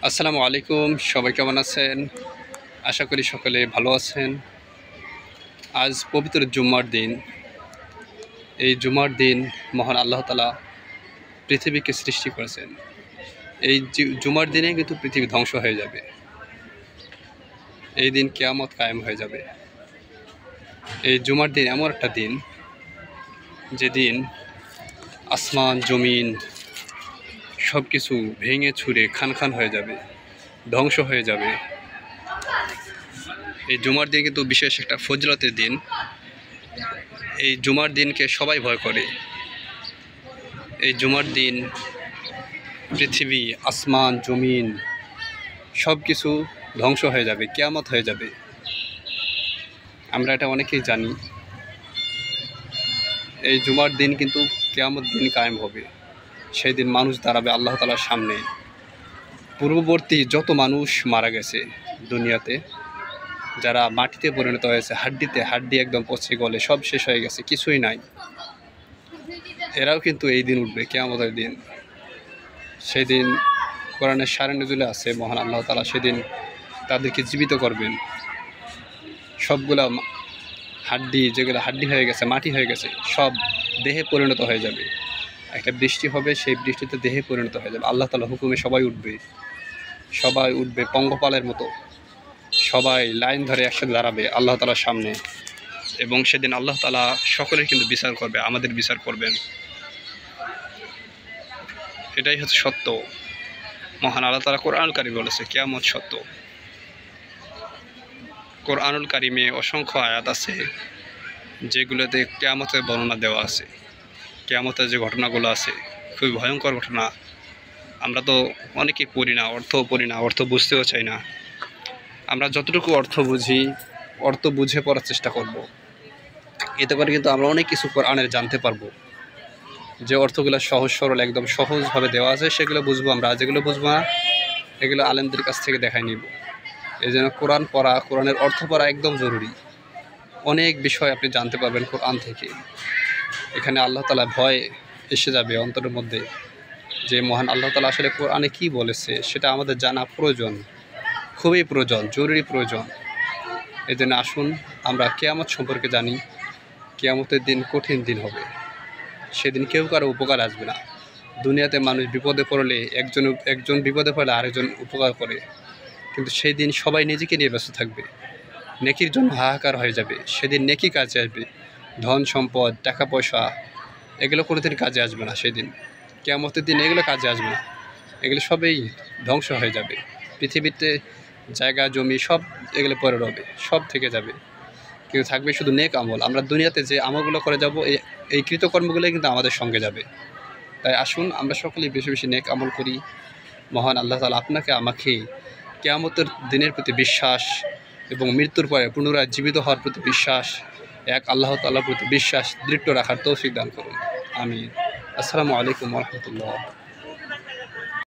আসসালামু আলাইকুম। সবাই কেমন আছেন? আশা করি সকলে ভালো আছেন। আজ পবিত্র জুম্মার দিন। এই জুম্মার দিন মহান আল্লাহ তাআলা পৃথিবীকে সৃষ্টি করেছেন। এই জুমার দিনে কিন্তু পৃথিবী ধ্বংস হয়ে যাবে। এই দিন কিয়ামত কায়েম হয়ে যাবে। এই জুমার দিন এমন একটা দিন, যেদিন আসমান জমিন সব কিছু ভেঙে ছুঁড়ে খান খান হয়ে যাবে, ধ্বংস হয়ে যাবে। এই জুমার দিন কিন্তু বিশেষ একটা ফজিলতের দিন। এই জুমার দিনকে সবাই ভয় করে। এই জুমার দিন পৃথিবী আসমান জমিন সব কিছু ধ্বংস হয়ে যাবে, কিয়ামত হয়ে যাবে। আমরা এটা অনেকেই জানি। এই জুমার দিন কিন্তু কিয়ামত দিন কায়েম হবে। সেই দিন মানুষ দাঁড়াবে আল্লাহ তাআলার সামনে। পূর্ববর্তী যত মানুষ মারা গেছে দুনিয়াতে, যারা মাটিতে পরিণত হয়েছে, হাড্ডি একদম পচে গলে সব শেষ হয়ে গেছে, কিছুই নাই, এরাও কিন্তু এই দিন উঠবে, কিয়ামতের দিন। সেদিন কোরআনের শারে নুজুলে আছে, মহান আল্লাহ তাআলা সেদিন তাদেরকে জীবিত করবেন। সবগুলা হাড্ডি, যেগুলো হাড্ডি হয়ে গেছে, মাটি হয়ে গেছে, সব দেহে পরিণত হয়ে যাবে। একটা বৃষ্টি হবে, সেই বৃষ্টিতে দেহে পরিণত হয়ে যাবে। আল্লাহ তাআলা হুকুমে সবাই উঠবে পঙ্গপালের মতো। সবাই লাইন ধরে একসাথে দাঁড়াবে আল্লাহ তাআলার সামনে। এবং সেদিন আল্লাহ তাআলা সকলের কিন্তু বিচার করবে, আমাদের বিচার করবেন। এটাই হচ্ছে সত্য। মহান আল্লাহ তাআলা কোরআনুল কারীমে বলেছে কিয়ামত সত্য। কোরআনুল কারীমে অসংখ্য আয়াত আছে যেগুলোতে কিয়ামতের বর্ণনা দেওয়া আছে। কিয়ামতের যে ঘটনাগুলো আছে খুবই ভয়ঙ্কর ঘটনা। আমরা তো অনেকেই পড়ি না, অর্থ বুঝতেও চাই না। আমরা যতটুকু অর্থ বুঝি, অর্থ বুঝে পড়ার চেষ্টা করব। এতে করে কিন্তু আমরা অনেক কিছু কোরআনের জানতে পারবো। যে অর্থগুলো সহজ সরল একদম সহজভাবে দেওয়া আছে সেগুলো বুঝবো আমরা, যেগুলো বুঝবো না এগুলো আলেমদের কাছ থেকে দেখাই নিব। এই জন্য কোরআন পড়া, কোরআনের অর্থ পড়া একদম জরুরি। অনেক বিষয় আপনি জানতে পারবেন কোরআন থেকে। এখানে আল্লাহ তাআলা ভয় এসে যাবে অন্তরের মধ্যে, যে মহান আল্লাহ তাআলা আসলে কোরআনে কী বলেছে সেটা আমাদের জানা প্রয়োজন, খুবই প্রয়োজন, জরুরি প্রয়োজন। এই জন্য আসুন আমরা কিয়ামত সম্পর্কে জানি। কিয়ামতের দিন কঠিন দিন হবে। সেদিন কেউ কারো উপকার আসবে না। দুনিয়াতে মানুষ বিপদে পড়লে একজন বিপদে পড়লে আরেকজন উপকার করে, কিন্তু সেই দিন সবাই নিজেকে নিয়ে ব্যস্ত থাকবে। নেকির জন্য হাহাকার হয়ে যাবে। সেদিন নেকি কাজে আসবে। ধন সম্পদ, টাকা পয়সা এগুলো কোনোদিন কাজে আসবে না। সেদিন কিয়ামতের দিন এগুলো কাজে আসবে না। এগুলো সবই ধ্বংস হয়ে যাবে। পৃথিবীতে জায়গা জমি সব এগুলো পড়ে রবে, সব থেকে যাবে। কিন্তু থাকবে শুধু নেক আমল। আমরা দুনিয়াতে যে আমলগুলো করে যাব, এই কৃতকর্মগুলোই কিন্তু আমাদের সঙ্গে যাবে। তাই আসুন আমরা সকলেই বেশি বেশি নেক আমল করি। মহান আল্লাহ তাআলা আপনাকে আমাকে কিয়ামতের দিনের প্রতি বিশ্বাস এবং মৃত্যুর পরে পুনরায় জীবিত হওয়ার প্রতি বিশ্বাস, এক আল্লাহ তাআলার প্রতি বিশ্বাস দৃঢ় রাখার তৌফিক দান করুন। আমিন। আসসালামু আলাইকুম ওয়া রাহমাতুল্লাহ।